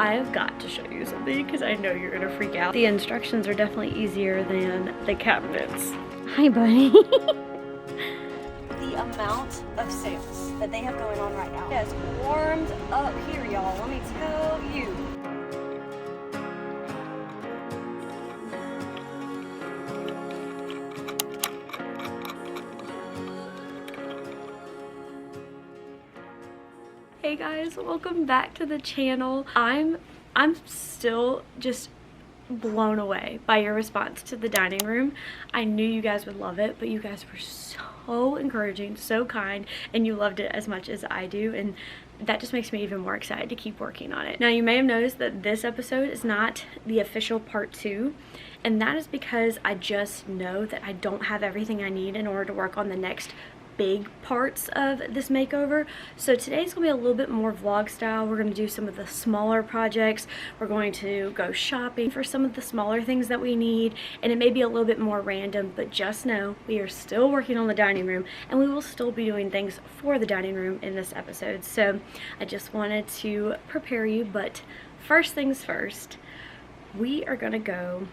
I have got to show you something because I know you're gonna freak out. The instructions are definitely easier than the cabinets. Hi, buddy. The amount of sales that they have going on right now has warmed up here, y'all. Let me tell you. Hey guys, welcome back to the channel. I'm still just blown away by your response to the dining room. I knew you guys would love it, but you guys were so encouraging, so kind, and you loved it as much as I do, and that just makes me even more excited to keep working on it. Now, you may have noticed that this episode is not the official part 2, and that is because I just know that I don't have everything I need in order to work on the next big parts of this makeover. So today's gonna be a little bit more vlog style. We're gonna do some of the smaller projects. We're going to go shopping for some of the smaller things that we need, and it may be a little bit more random, but just know we are still working on the dining room and we will still be doing things for the dining room in this episode. So I just wanted to prepare you, but first things first, we are gonna go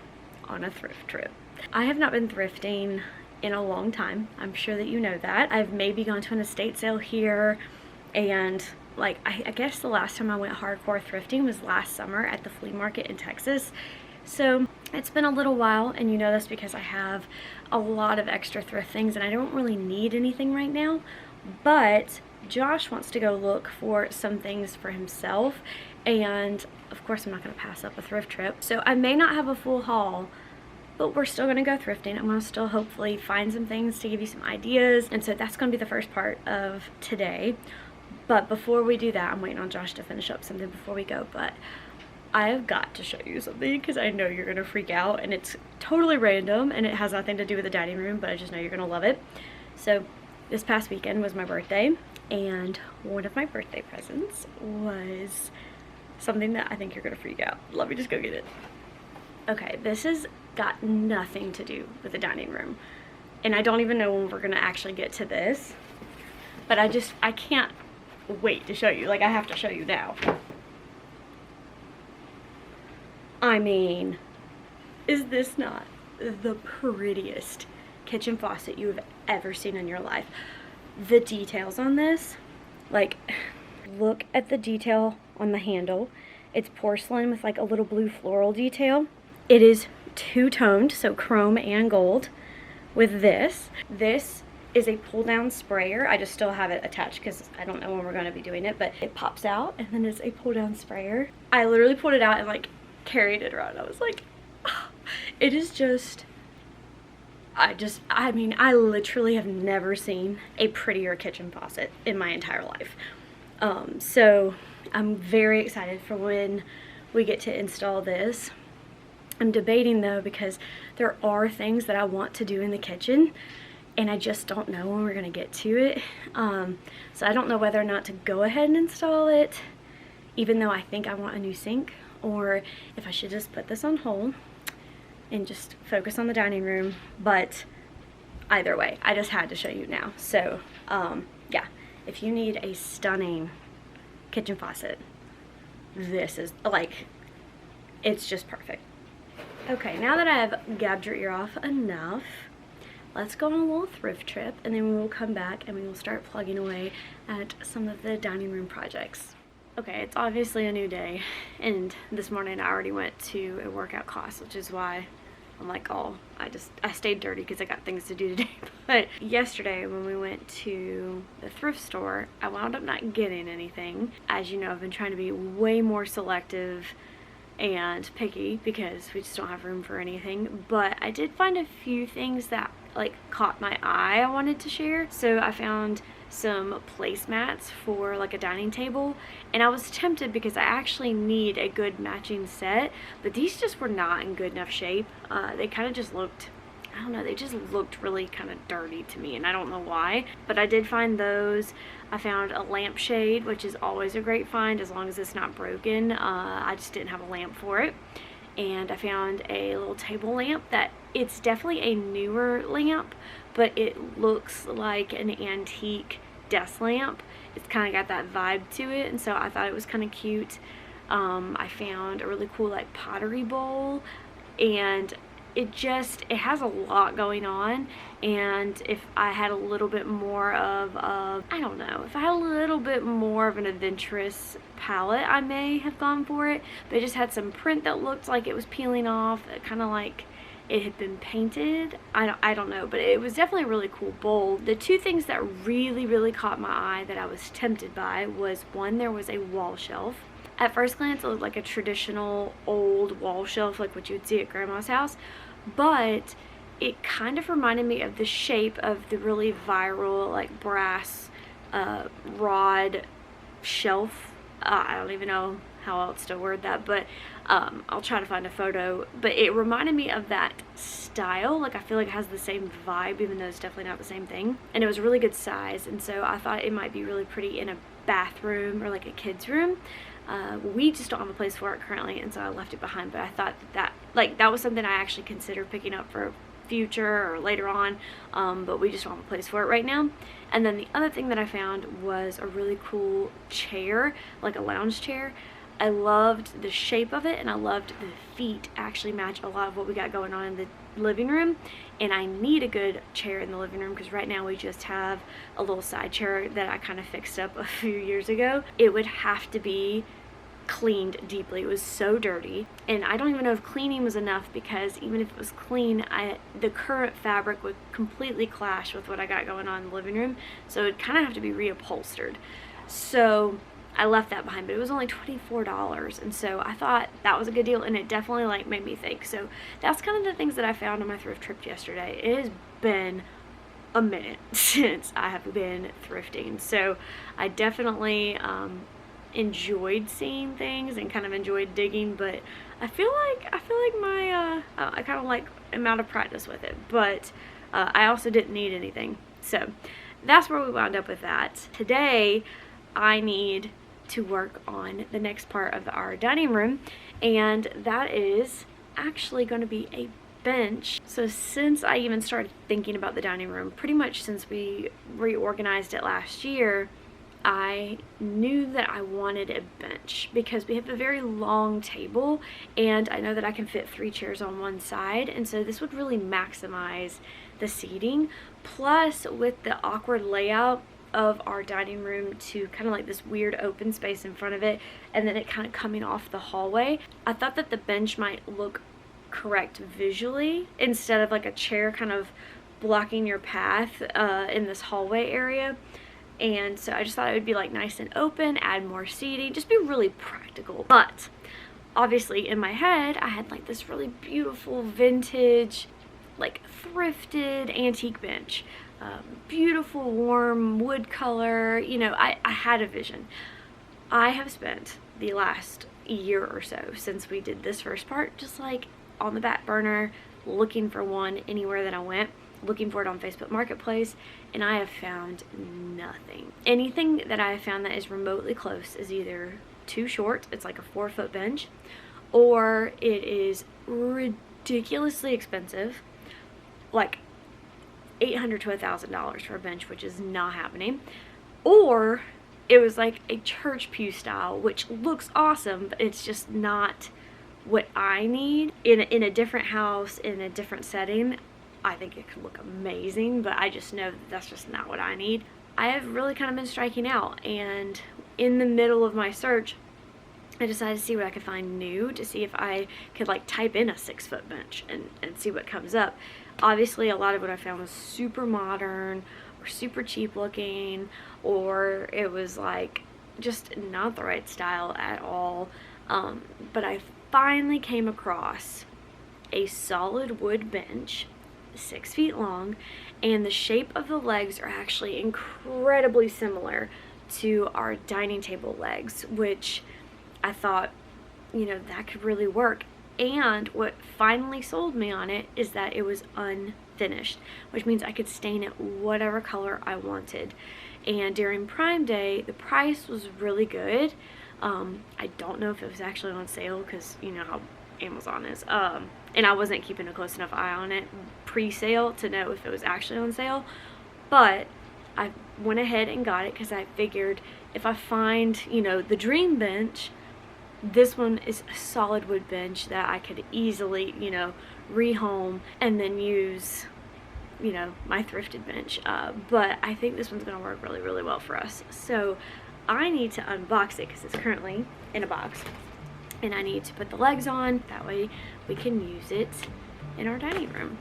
on a thrift trip. I have not been thrifting in a long time. I'm sure that you know that. I've maybe gone to an estate sale here, and like I guess the last time I went hardcore thrifting was last summer at the flea market in Texas. So it's been a little while, and you know this because I have a lot of extra thrift things and I don't really need anything right now, but Josh wants to go look for some things for himself, and of course I'm not going to pass up a thrift trip. So I may not have a full haul, but we're still gonna go thrifting. I'm gonna still hopefully find some things to give you some ideas. And so that's gonna be the first part of today. But before we do that, I'm waiting on Josh to finish up something before we go. But I have got to show you something because I know you're gonna freak out, and it's totally random and it has nothing to do with the dining room, but I just know you're gonna love it. So this past weekend was my birthday, and one of my birthday presents was something that I think you're gonna freak out. Let me just go get it. Okay, this is got nothing to do with the dining room, and I don't even know when we're gonna actually get to this, but I can't wait to show you. Like, I have to show you now. I mean, is this not the prettiest kitchen faucet you have ever seen in your life? The details on this, like, look at the detail on the handle. It's porcelain with like a little blue floral detail. It is two-toned, so chrome and gold with this. This is a pull-down sprayer. I just still have it attached because I don't know when we're going to be doing it, but it pops out and then it's a pull-down sprayer. I literally pulled it out and like carried it around. I was like, oh, it is just, I mean, I literally have never seen a prettier kitchen faucet in my entire life. So I'm very excited for when we get to install this. I'm debating though, because there are things that I want to do in the kitchen and I just don't know when we're gonna get to it. So I don't know whether or not to go ahead and install it, even though I think I want a new sink, or if I should just put this on hold and just focus on the dining room. But either way, I just had to show you now. So yeah, if you need a stunning kitchen faucet, this is like, it's just perfect. Okay, now that I have gabbed your ear off enough, let's go on a little thrift trip, and then we will come back and we will start plugging away at some of the dining room projects. Okay, it's obviously a new day, and this morning I already went to a workout class, which is why I'm like, oh, I stayed dirty because I got things to do today. But yesterday when we went to the thrift store, I wound up not getting anything. As you know, I've been trying to be way more selective and picky because we just don't have room for anything, but I did find a few things that like caught my eye I wanted to share. So I found some placemats for like a dining table, and I was tempted because I actually need a good matching set, but these just were not in good enough shape. They kind of just looked, I don't know, they just looked really kind of dirty to me, and I don't know why, but I did find those. I found a lampshade, which is always a great find as long as it's not broken. I just didn't have a lamp for it. And I found a little table lamp that it's definitely a newer lamp, but it looks like an antique desk lamp. It's kind of got that vibe to it, and so I thought it was kind of cute. I found a really cool like pottery bowl, and it has a lot going on. And if I had a little bit more of I don't know, if I had a little bit more of an adventurous palette, I may have gone for it. But it just had some print that looked like it was peeling off, kind of like it had been painted. I don't know, but it was definitely a really cool bowl. The two things that really caught my eye that I was tempted by was, one, there was a wall shelf. At first glance, it looked like a traditional old wall shelf, like what you would see at Grandma's house, but it kind of reminded me of the shape of the really viral, like, brass rod shelf. I don't even know how else to word that, but I'll try to find a photo. But it reminded me of that style. Like, I feel like it has the same vibe, even though it's definitely not the same thing. And it was a really good size, and so I thought it might be really pretty in a bathroom or like a kid's room. We just don't have a place for it currently, and so I left it behind. But I thought that was something I actually considered picking up for future or later on, but we just don't have a place for it right now. And then the other thing that I found was a really cool chair, like a lounge chair. I loved the shape of it, and I loved the feet actually match a lot of what we got going on in the living room. And I need a good chair in the living room because right now we just have a little side chair that I kind of fixed up a few years ago. It would have to be cleaned deeply. It was so dirty, and I don't even know if cleaning was enough, because even if it was clean, the current fabric would completely clash with what I got going on in the living room, so it'd kind of have to be reupholstered. So I left that behind, but it was only $24, and so I thought that was a good deal, and it definitely like made me think. So that's kind of the things that I found on my thrift trip yesterday. It has been a minute since I have been thrifting, so I definitely enjoyed seeing things and kind of enjoyed digging, but I feel like my I kind of like am out of practice with it, but I also didn't need anything, so that's where we wound up with that. Today I need to work on the next part of our dining room, and that is actually going to be a bench. So since I even started thinking about the dining room, pretty much since we reorganized it last year, I knew that I wanted a bench because we have a very long table, and I know that I can fit 3 chairs on one side, and so this would really maximize the seating. Plus, with the awkward layout of our dining room to kind of like this weird open space in front of it, and then it kind of coming off the hallway, I thought that the bench might look correct visually instead of like a chair kind of blocking your path in this hallway area. And so I just thought it would be like nice and open, add more seating, just be really practical. But obviously in my head I had like this really beautiful vintage, like thrifted antique bench, beautiful warm wood color. You know, I had a vision. I have spent the last year or so since we did this first part just like on the back burner, looking for one anywhere that I went, looking for it on Facebook Marketplace, and I have found nothing. Anything that I have found that is remotely close is either too short, it's like a 4-foot bench, or it is ridiculously expensive, like $800 to $1,000 for a bench, which is not happening, or it was like a church pew style, which looks awesome, but it's just not what I need. In a different house, in a different setting, I think it could look amazing, but I just know that that's just not what I need. I have really kind of been striking out, and in the middle of my search, I decided to see what I could find new, to see if I could like type in a 6-foot bench and see what comes up. Obviously, a lot of what I found was super modern or super cheap looking, or it was like just not the right style at all. But I finally came across a solid wood bench, 6 feet long, and the shape of the legs are actually incredibly similar to our dining table legs, which I thought, you know, that could really work. And what finally sold me on it is that it was unfinished, which means I could stain it whatever color I wanted. And during Prime Day, the price was really good. I don't know if it was actually on sale, because you know how Amazon is, and I wasn't keeping a close enough eye on it pre-sale to know if it was actually on sale, but I went ahead and got it because I figured if I find, you know, the dream bench, This one is a solid wood bench that I could easily, you know, rehome and then use, you know, my thrifted bench. But I think this one's gonna work really, really well for us. So I need to unbox it because it's currently in a box. And I need to put the legs on, that way we can use it in our dining room.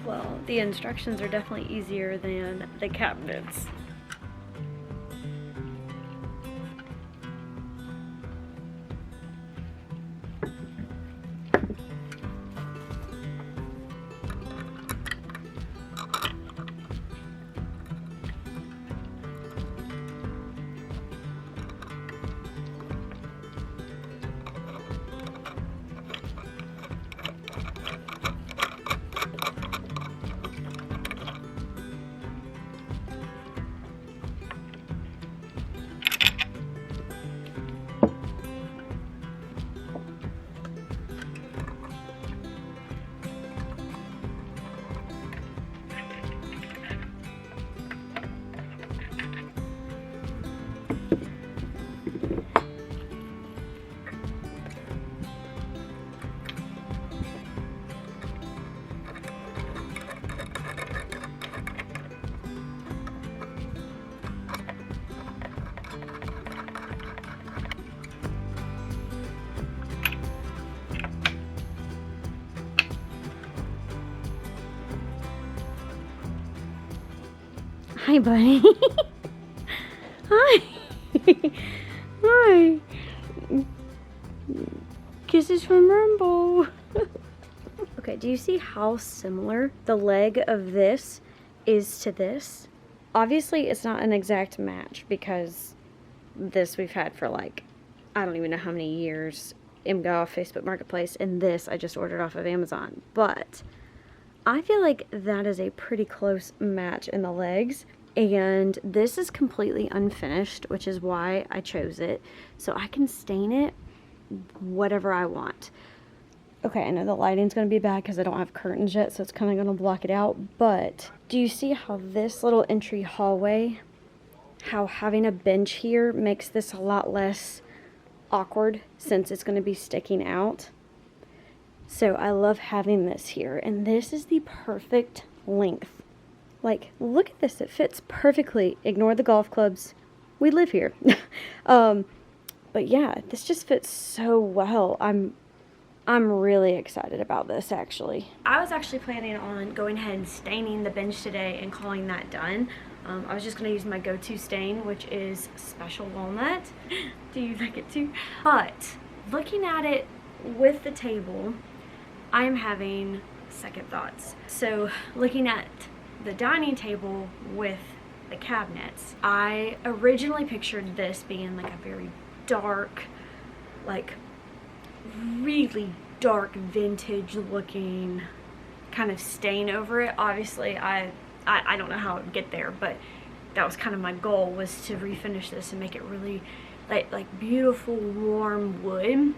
Well, the instructions are definitely easier than the cabinets. Hi, buddy. Hi. Hi. Kisses from Rainbow. Okay, do you see how similar the leg of this is to this? Obviously, it's not an exact match because this we've had for like, I don't even know how many years. Go off Facebook Marketplace, and this I just ordered off of Amazon. But I feel like that is a pretty close match in the legs. And this is completely unfinished, which is why I chose it. So I can stain it whatever I want. Okay, I know the lighting's going to be bad because I don't have curtains yet, so it's kind of going to block it out. But do you see how this little entry hallway, how having a bench here makes this a lot less awkward since it's going to be sticking out? So I love having this here, and this is the perfect length. Like, look at this, it fits perfectly. Ignore the golf clubs, we live here. But yeah, this just fits so well. I'm really excited about this, actually. I was actually planning on going ahead and staining the bench today and calling that done. I was just going to use my go-to stain, which is Special Walnut. Do you like it too? But looking at it with the table, I am having second thoughts. So looking at the dining table with the cabinets, I originally pictured this being like a very dark, like really dark vintage looking kind of stain over it. Obviously I don't know how it would get there, but that was kind of my goal, was to refinish this and make it really like beautiful warm wood.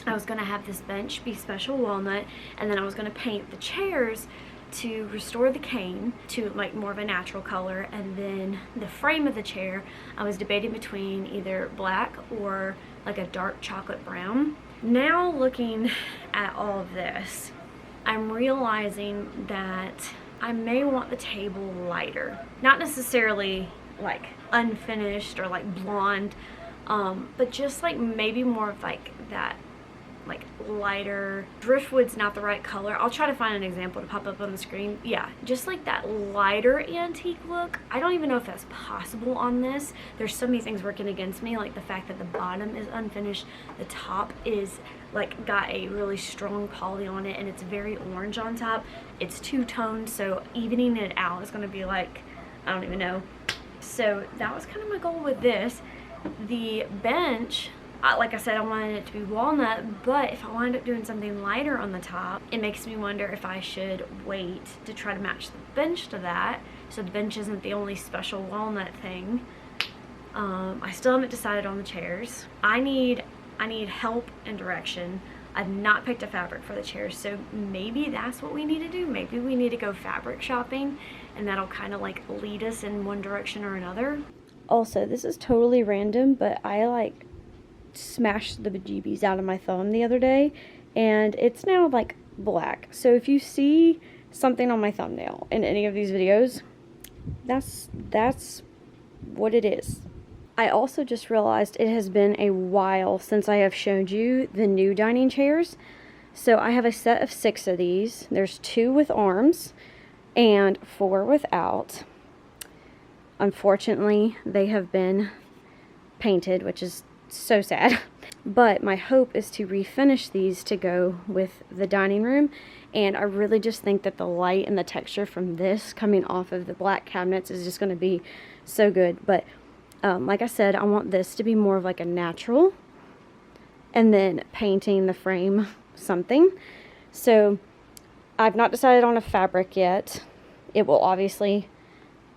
I was going to have this bench be Special Walnut, and then I was going to paint the chairs to restore the cane to like more of a natural color, and then the frame of the chair I was debating between either black or like a dark chocolate brown. Now looking at all of this, I'm realizing that I may want the table lighter, not necessarily like unfinished or like blonde, but just like maybe more of like that like lighter. Driftwood's not the right color. I'll try to find an example to pop up on the screen. Yeah, just like that lighter antique look. I don't even know if that's possible on this. There's so many things working against me, like the fact that the bottom is unfinished, the top is like got a really strong poly on it, and it's very orange on top. It's two-toned, so evening it out is going to be like, I don't even know. So that was kind of my goal with this. The bench like I said, I wanted it to be walnut, but if I wind up doing something lighter on the top, it makes me wonder if I should wait to try to match the bench to that, so the bench isn't the only special walnut thing. I still haven't decided on the chairs. I need help and direction. I've not picked a fabric for the chairs, so maybe that's what we need to do. Maybe we need to go fabric shopping, and that'll kind of like lead us in one direction or another. Also, this is totally random, but I like smashed the bejeebies out of my thumb the other day, and it's now like black. So if you see something on my thumbnail in any of these videos, that's what it is. I also just realized it has been a while since I have showed you the new dining chairs. So I have a set of 6 of these. There's 2 with arms and 4 without. Unfortunately, they have been painted, which is so sad. But my hope is to refinish these to go with the dining room. And I really just think that the light and the texture from this coming off of the black cabinets is just going to be so good. But like I said, I want this to be more of like a natural, and then painting the frame something. So I've not decided on a fabric yet. It will obviously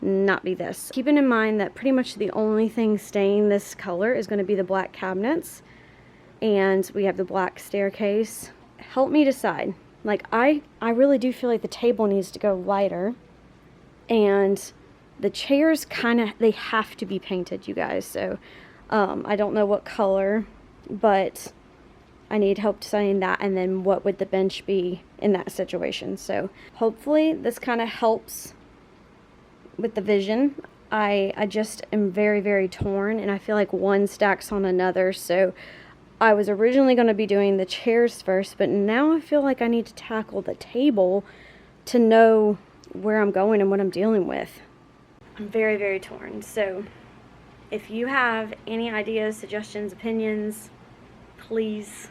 not be this. Keeping in mind that pretty much the only thing staying this color is going to be the black cabinets, and we have the black staircase. Help me decide. Like I really do feel like the table needs to go lighter, and the chairs they have to be painted, you guys. So I don't know what color, but I need help deciding that, and then what would the bench be in that situation. So hopefully this kind of helps with the vision. I just am very, very torn, and I feel like one stacks on another. So I was originally going to be doing the chairs first, but now I feel like I need to tackle the table to know where I'm going and what I'm dealing with. I'm very, very torn. So if you have any ideas, suggestions, opinions, please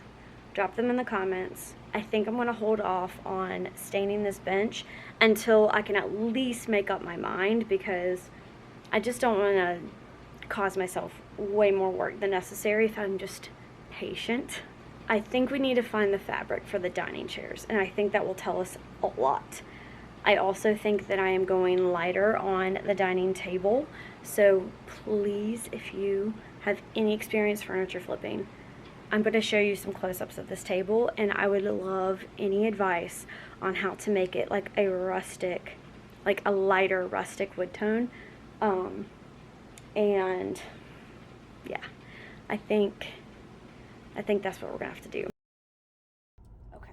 drop them in the comments. I think I'm going to hold off on staining this bench until I can at least make up my mind, because I just don't want to cause myself way more work than necessary if I'm just patient. I think we need to find the fabric for the dining chairs, and I think that will tell us a lot. I also think that I am going lighter on the dining table, so please, if you have any experience furniture flipping, I'm going to show you some close-ups of this table, and I would love any advice on how to make it like a rustic, like a lighter rustic wood tone. And yeah, I think that's what we're gonna have to do. Okay,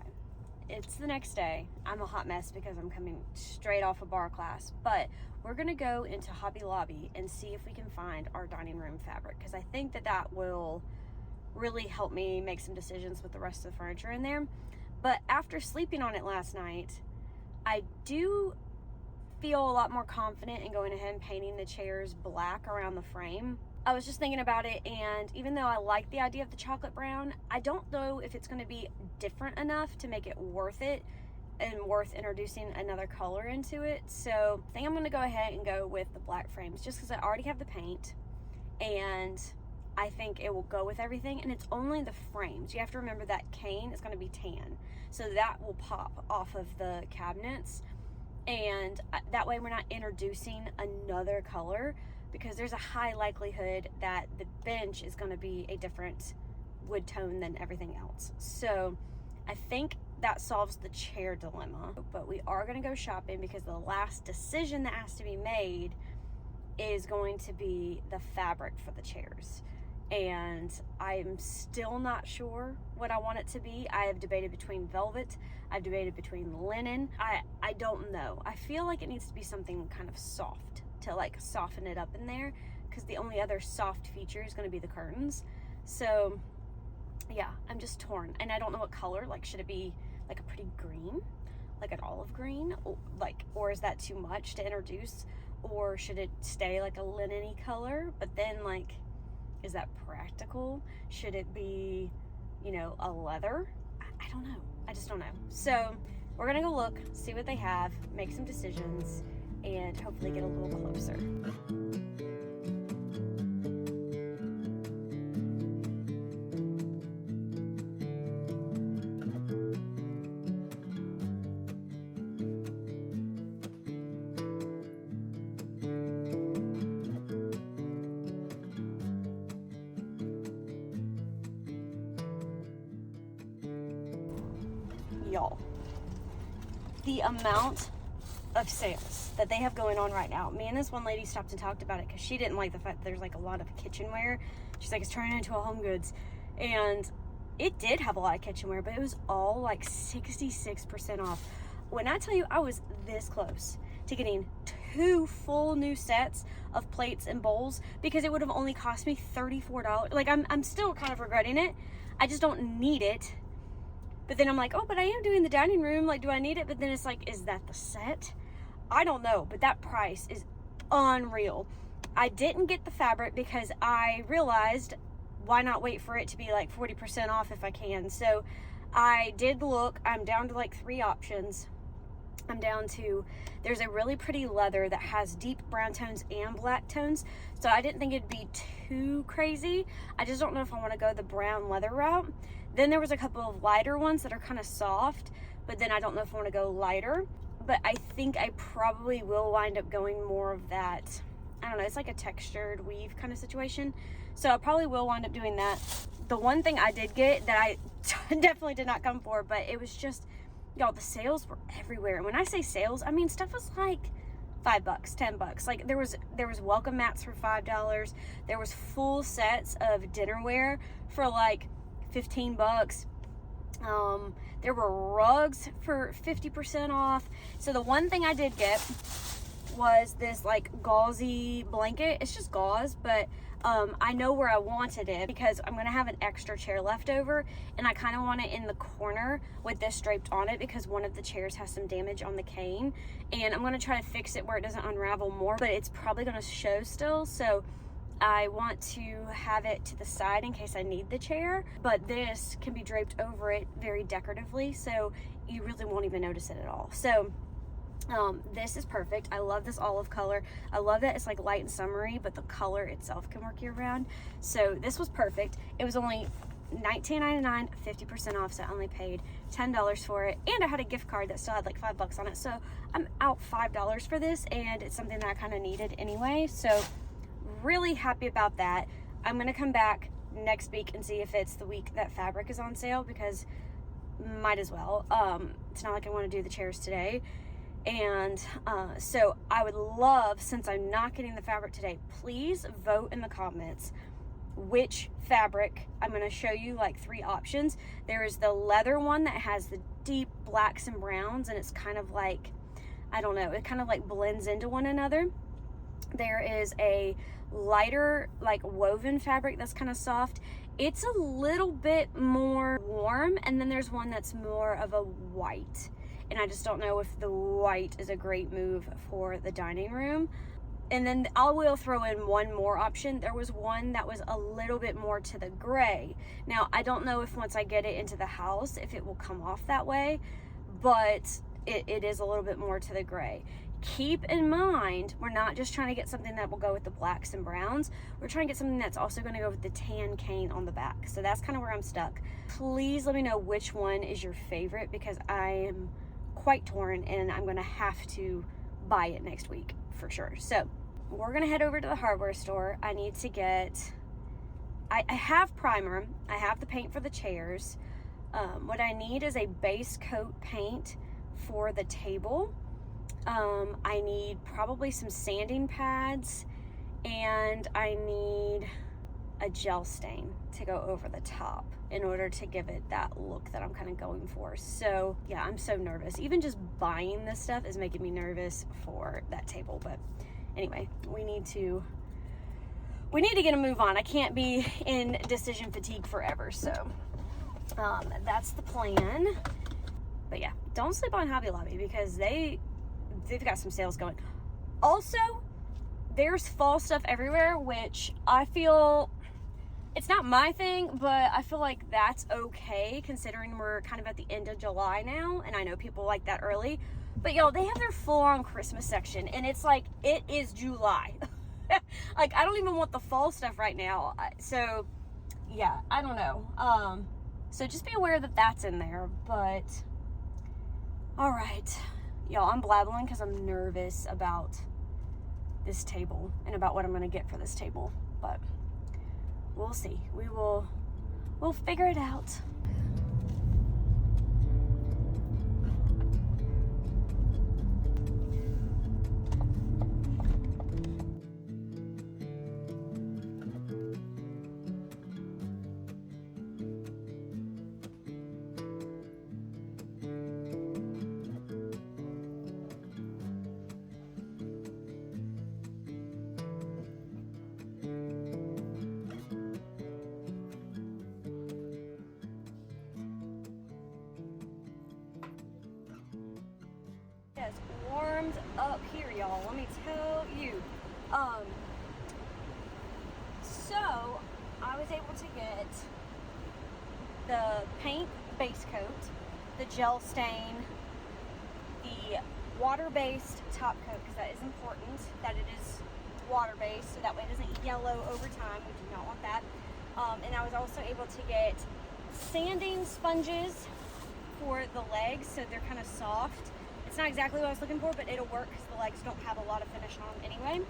it's the next day. I'm a hot mess because I'm coming straight off a bar class, but we're gonna go into Hobby Lobby and see if we can find our dining room fabric, because I think that will really help me make some decisions with the rest of the furniture in there. But after sleeping on it last night, I do feel a lot more confident in going ahead and painting the chairs black around the frame. I was just thinking about it, and even though I like the idea of the chocolate brown, I don't know if it's going to be different enough to make it worth it and worth introducing another color into it. So I think I'm going to go ahead and go with the black frames, just because I already have the paint, and I think it will go with everything. And it's only the frames. You have to remember that cane is going to be tan, so that will pop off of the cabinets, and that way we're not introducing another color, because there's a high likelihood that the bench is going to be a different wood tone than everything else. So I think that solves the chair dilemma. But we are going to go shopping, because the last decision that has to be made is going to be the fabric for the chairs. And I'm still not sure what I want it to be. I have debated between velvet, I've debated between linen. I don't know. I feel like it needs to be something kind of soft to like soften it up in there, because the only other soft feature is going to be the curtains. So yeah, I'm just torn, and I don't know what color. Like, should it be like a pretty green, like an olive green, or is that too much to introduce, or should it stay like a linen-y color? But then, like, is that practical? Should it be, you know, a leather? I don't know. I just don't know. So we're gonna go look, see what they have, make some decisions, and hopefully get a little closer. y'all, the amount of sales that they have going on right now. Me and this one lady stopped and talked about it because she didn't like the fact that there's like a lot of kitchenware. She's like, it's turning into a Home Goods. And it did have a lot of kitchenware, but it was all like 66% off. When I tell you, I was this close to getting 2 full new sets of plates and bowls because it would have only cost me $34. Like, I'm still kind of regretting it. I just don't need it. But then I'm like, oh, but I am doing the dining room. Like, do I need it? But then it's like, is that the set? I don't know, but that price is unreal. I didn't get the fabric because I realized, why not wait for it to be like 40% off if I can? So I did look. I'm down to like 3 options. I'm down to, there's a really pretty leather that has deep brown tones and black tones. So I didn't think it'd be too crazy. I just don't know if I want to go the brown leather route. Then there was a couple of lighter ones that are kind of soft, but then I don't know if I want to go lighter. But I think I probably will wind up going more of that. I don't know, it's like a textured weave kind of situation. So I probably will wind up doing that. The one thing I did get that I definitely did not come for, but it was just, y'all, the sales were everywhere. And when I say sales, I mean stuff was like $5, $10. Like there was welcome mats for $5. There was full sets of dinnerware for like $15. There were rugs for 50% off. So the one thing I did get was this like gauzy blanket. It's just gauze, but I know where I wanted it because I'm gonna have an extra chair left over, and I kind of want it in the corner with this draped on it because one of the chairs has some damage on the cane, and I'm gonna try to fix it where it doesn't unravel more, but it's probably gonna show still. So I want to have it to the side in case I need the chair, but this can be draped over it very decoratively, so you really won't even notice it at all. So this is perfect. I love this olive color. I love that it's like light and summery, but the color itself can work year round. So this was perfect. It was only $19.99, 50% off, so I only paid $10 for it, and I had a gift card that still had like $5 on it, so I'm out $5 for this, and it's something that I kind of needed anyway. So really happy about that. I'm gonna come back next week and see if it's the week that fabric is on sale, because might as well. It's not like I want to do the chairs today. And so I would love, since I'm not getting the fabric today, please vote in the comments which fabric. I'm going to show you like 3 options. There is the leather one that has the deep blacks and browns, and it's kind of like, I don't know, it kind of like blends into one another. There is a lighter like woven fabric that's kind of soft. It's a little bit more warm, and then there's one that's more of a white, and I just don't know if the white is a great move for the dining room. And then I will throw in one more option. There was one that was a little bit more to the gray. Now I don't know if once I get it into the house if it will come off that way, but it is a little bit more to the gray. Keep in mind, we're not just trying to get something that will go with the blacks and browns. We're trying to get something that's also going to go with the tan cane on the back. So that's kind of where I'm stuck. Please let me know which one is your favorite, because I am quite torn and I'm going to have to buy it next week for sure. So we're going to head over to the hardware store. I need to get, I have primer. I have the paint for the chairs. What I need is a base coat paint for the table. I need probably some sanding pads, and I need a gel stain to go over the top in order to give it that look that I'm kind of going for. So yeah, I'm so nervous. Even just buying this stuff is making me nervous for that table. But anyway, we need to get a move on. I can't be in decision fatigue forever. So that's the plan. But yeah, don't sleep on Hobby Lobby, because they've got some sales going. Also, there's fall stuff everywhere, which I feel, it's not my thing, but I feel like that's okay considering we're kind of at the end of July now, and I know people like that early. But y'all, they have their full-on Christmas section, and it's like, it is July. Like, I don't even want the fall stuff right now. So yeah, I don't know. So just be aware that that's in there. But all right, y'all, I'm blabbling because I'm nervous about this table and about what I'm going to get for this table. But we'll see. We'll figure it out. and up here, y'all. Let me tell you. So I was able to get the paint base coat, the gel stain, the water-based top coat, because that is important that it is water-based, so that way it doesn't yellow over time. We do not want that. And I was also able to get sanding sponges for the legs, so they're kind of soft. It's not exactly what I was looking for, but it'll work because the legs don't have a lot of finish on them anyway.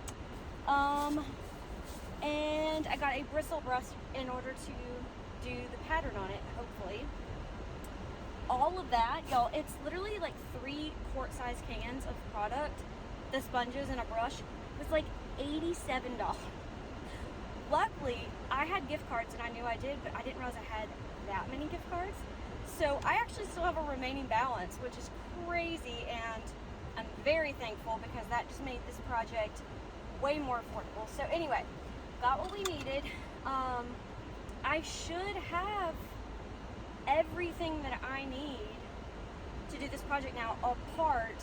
And I got a bristle brush in order to do the pattern on it, hopefully. All of that, y'all, it's literally like 3 quart-sized cans of product. The sponges and a brush was like $87. Luckily, I had gift cards, and I knew I did, but I didn't realize I had that many gift cards. So I actually still have a remaining balance, which is crazy, and I'm very thankful because that just made this project way more affordable. So anyway, got what we needed. I should have everything that I need to do this project now apart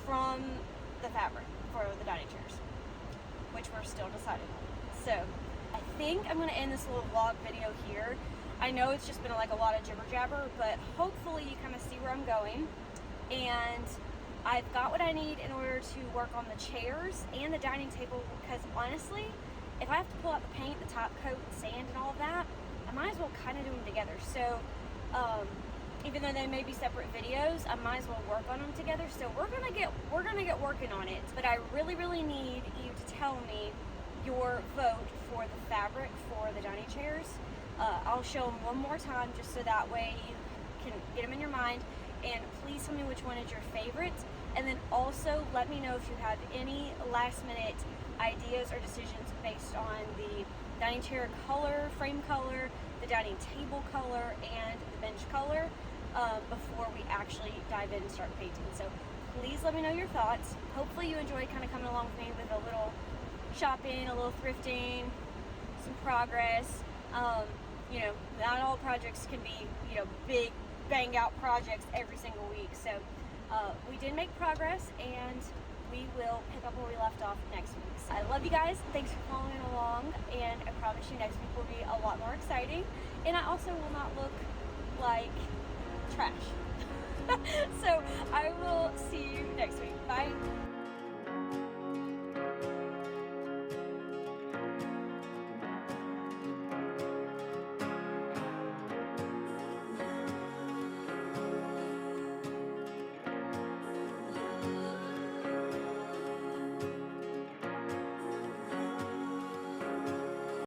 from the fabric for the dining chairs, which we're still deciding on. So I think I'm going to end this little vlog video here. I know it's just been like a lot of jibber jabber, but hopefully you kind of see where I'm going. And I've got what I need in order to work on the chairs and the dining table, because honestly, if I have to pull out the paint, the top coat, the sand, and all of that, I might as well kind of do them together. So even though they may be separate videos, I might as well work on them together. So we're gonna get working on it. But I really need you to tell me your vote for the fabric for the dining chairs. I'll show them one more time just so that way you can get them in your mind. And please tell me which one is your favorite. And then also let me know if you have any last minute ideas or decisions based on the dining chair color, frame color, the dining table color, and the bench color before we actually dive in and start painting. So please let me know your thoughts. Hopefully you enjoyed kind of coming along with me with a little shopping, a little thrifting, some progress. You know, not all projects can be, you know, big bang out projects every single week. So we did make progress, and we will pick up where we left off next week. So I love you guys. Thanks for following along, and I promise you next week will be a lot more exciting, and I also will not look like trash.